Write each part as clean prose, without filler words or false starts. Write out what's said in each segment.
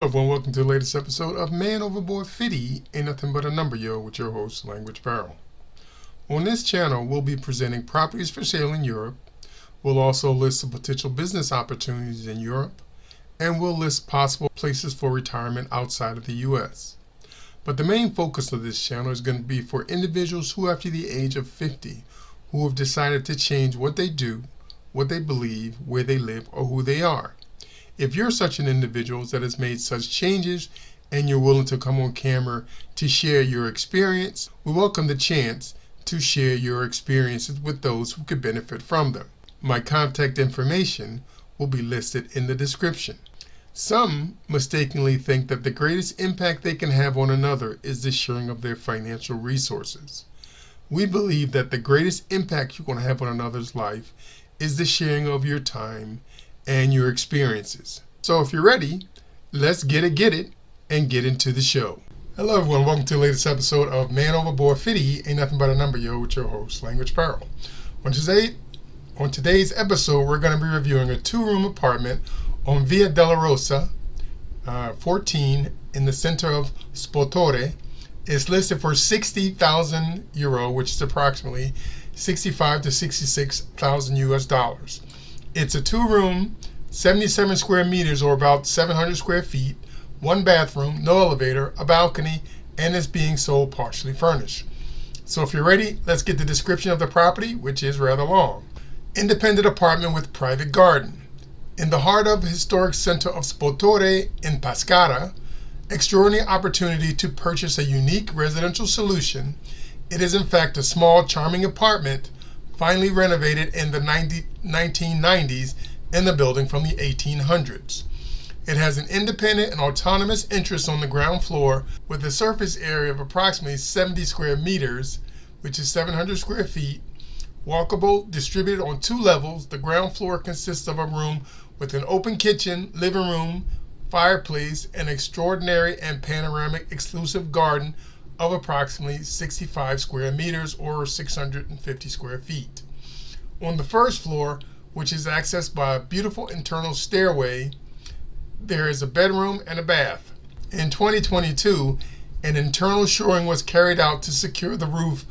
Hello everyone, welcome to the latest episode of Man Overboard 50 Ain't Nothing But a Number, yo, with your host, language.barrow. On this channel, we'll be presenting properties for sale in Europe. We'll also list some potential business opportunities in Europe, and we'll list possible places for retirement outside of the U.S. But the main focus of this channel is going to be for individuals who, after the age of 50, who have decided to change what they do, what they believe, where they live, or who they are. If you're such an individual that has made such changes and you're willing to come on camera to share your experience, we welcome the chance to share your experiences with those who could benefit from them. My contact information will be listed in the description. Some mistakenly think that the greatest impact they can have on another is the sharing of their financial resources. We believe that the greatest impact you're going to have on another's life is the sharing of your time and your experiences. So if you're ready, let's get it, and get into the show. Hello everyone, welcome to the latest episode of Man Overboard 50 Ain't Nothing But a Number, yo, with your host, language.barrow. On today's episode, we're going to be reviewing a 2-room apartment on Via della Rosa, 14 in the center of Spotore. It's listed for €60,000, which is approximately 65 to 66,000 US dollars. It's a 2-room, 77 square meters, or about 700 square feet, 1 bathroom, no elevator, a balcony, and is being sold partially furnished. So if you're ready, let's get the description of the property, which is rather long. Independent apartment with private garden. In the heart of the historic center of Spotore in Pescara, extraordinary opportunity to purchase a unique residential solution. It is in fact a small, charming apartment finally renovated in the 1990s in the building from the 1800s. It has an independent and autonomous interest on the ground floor with a surface area of approximately 70 square meters, which is 700 square feet, walkable, distributed on 2 levels. The ground floor consists of a room with an open kitchen, living room, fireplace, an extraordinary and panoramic exclusive garden of approximately 65 square meters or 650 square feet. On the first floor, which is accessed by a beautiful internal stairway, there is a bedroom and a bath. In 2022, an internal shoring was carried out to secure the roof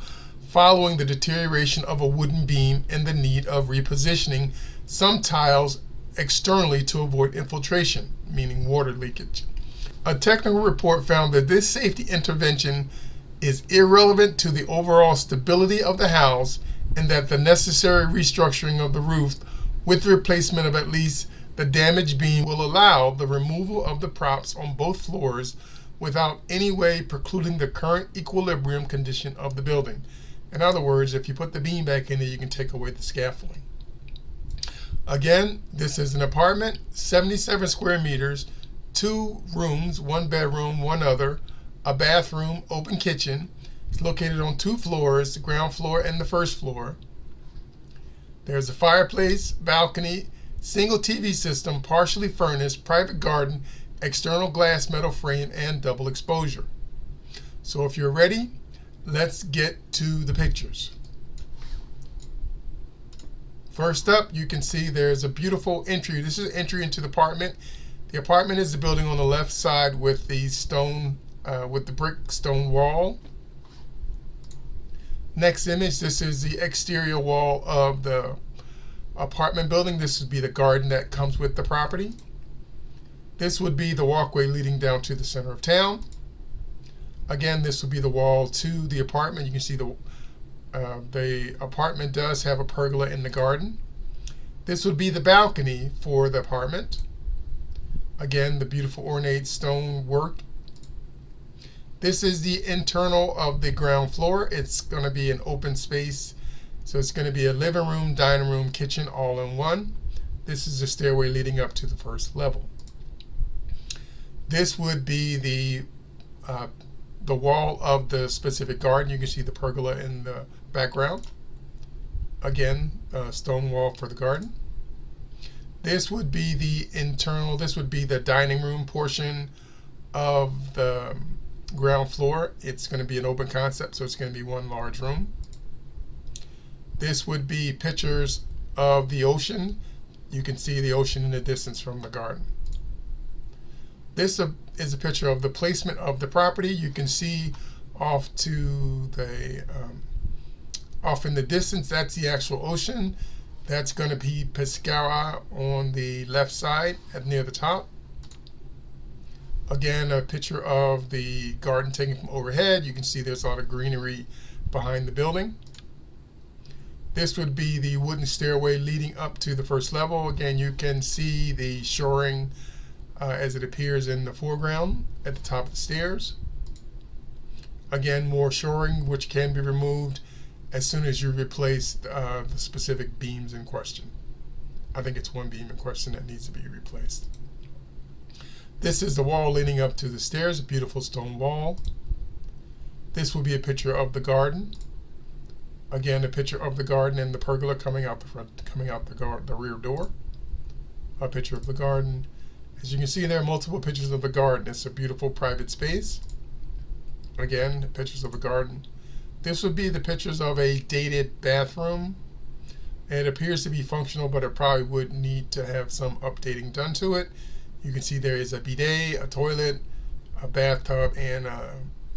following the deterioration of a wooden beam and the need of repositioning some tiles externally to avoid infiltration, meaning water leakage. A technical report found that this safety intervention is irrelevant to the overall stability of the house and that the necessary restructuring of the roof with replacement of at least the damaged beam will allow the removal of the props on both floors without any way precluding the current equilibrium condition of the building. In other words, if you put the beam back in there, you can take away the scaffolding. Again, this is an apartment, 77 square meters, 2 rooms, 1 bedroom, 1 other, a bathroom, open kitchen. It's located on 2 floors, the ground floor and the first floor. There's a fireplace, balcony, single TV system, partially furnished, private garden, external glass metal frame, and double exposure. So if you're ready, let's get to the pictures. First up, you can see there's a beautiful entry. This is entry into the apartment. The apartment is the building on the left side with the brick stone wall. Next image, this is the exterior wall of the apartment building. This would be the garden that comes with the property. This would be the walkway leading down to the center of town. Again, this would be the wall to the apartment. You can see the apartment does have a pergola in the garden. This would be the balcony for the apartment. Again, the beautiful ornate stone work. This is the internal of the ground floor. It's going to be an open space. So it's going to be a living room, dining room, kitchen, all in one. This is the stairway leading up to the first level. This would be the wall of the specific garden. You can see the pergola in the background. Again, stone wall for the garden. This would be the internal, this would be the dining room portion of the ground floor. It's going to be an open concept, so it's going to be one large room. This would be pictures of the ocean. You can see the ocean in the distance from the garden. This is a picture of the placement of the property. You can see off to the off in the distance, that's the actual ocean. That's going to be Pescara on the left side near the top. Again, a picture of the garden taken from overhead. You can see there's a lot of greenery behind the building. This would be the wooden stairway leading up to the first level. Again, you can see the shoring as it appears in the foreground at the top of the stairs. Again, more shoring, which can be removed as soon as you replace the specific beams in question. I think it's one beam in question that needs to be replaced. This is the wall leading up to the stairs, a beautiful stone wall. This will be a picture of the garden. Again, a picture of the garden and the pergola coming out the front, coming out the rear door. A picture of the garden. As you can see, there are multiple pictures of the garden. It's a beautiful private space. Again, pictures of the garden. This would be the pictures of a dated bathroom. It appears to be functional, but it probably would need to have some updating done to it. You can see there is a bidet, a toilet, a bathtub, and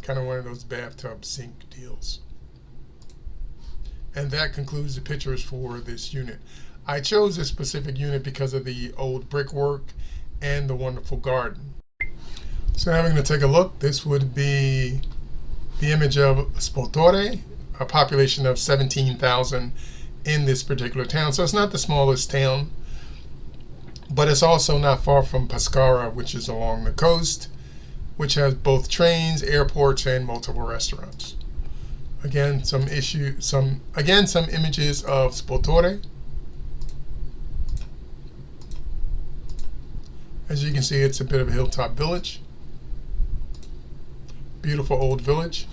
kind of one of those bathtub sink deals. And that concludes the pictures for this unit. I chose this specific unit because of the old brickwork and the wonderful garden. So now we're going to take a look. This would be the image of Spoltore, a population of 17,000 in this particular town. So it's not the smallest town, but it's also not far from Pescara, which is along the coast, which has both trains, airports, and multiple restaurants. Again, some images of Spoltore. As you can see, it's a bit of a hilltop village. Beautiful old village.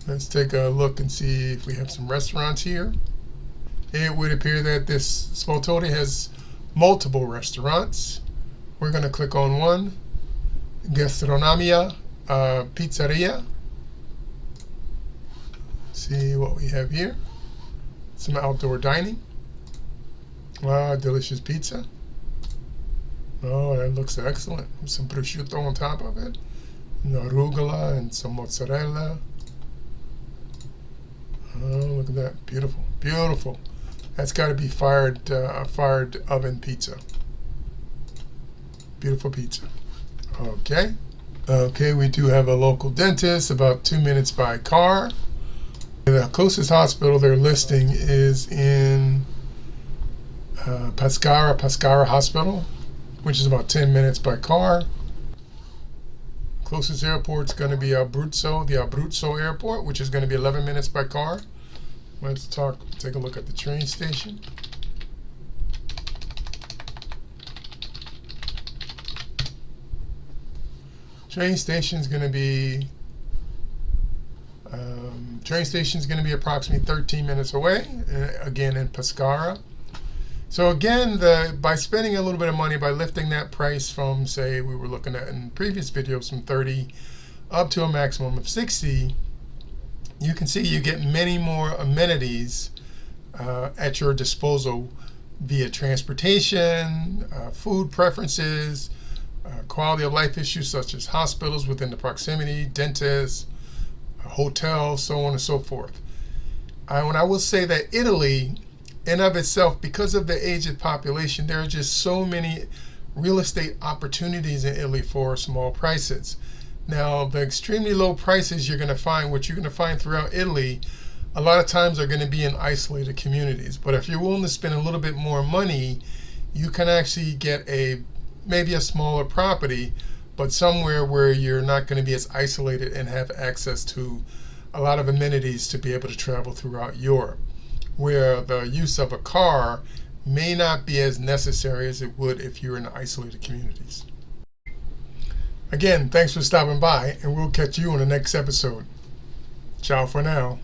Let's take a look and see if we have some restaurants here. It would appear that this Spoltore has multiple restaurants. We're going to click on one. Gastronomia, Pizzeria. See what we have here. Some outdoor dining. Wow, delicious pizza. Oh, that looks excellent. Some prosciutto on top of it. And arugula and some mozzarella. Oh, look at that. Beautiful. Beautiful. That's got to be a fired oven pizza. Beautiful pizza. Okay. Okay, we do have a local dentist about 2 minutes by car. The closest hospital they're listing is in Pescara Hospital, which is about 10 minutes by car. Closest airport's going to be the Abruzzo Airport, which is going to be 11 minutes by car. Let's take a look at the train station. Train station's going to be approximately 13 minutes away. Again, in Pescara. So again, by spending a little bit of money, by lifting that price from, say, we were looking at in previous videos from 30 up to a maximum of 60, you can see you get many more amenities at your disposal via transportation, food preferences, quality of life issues such as hospitals within the proximity, dentists, hotels, so on and so forth. When I will say that Italy, in of itself, because of the aged population, there are just so many real estate opportunities in Italy for small prices. Now, the extremely low prices what you're going to find throughout Italy, a lot of times are going to be in isolated communities. But if you're willing to spend a little bit more money, you can actually get maybe a smaller property, but somewhere where you're not going to be as isolated and have access to a lot of amenities to be able to travel throughout Europe, where the use of a car may not be as necessary as it would if you're in isolated communities. Again, thanks for stopping by, and we'll catch you on the next episode. Ciao for now.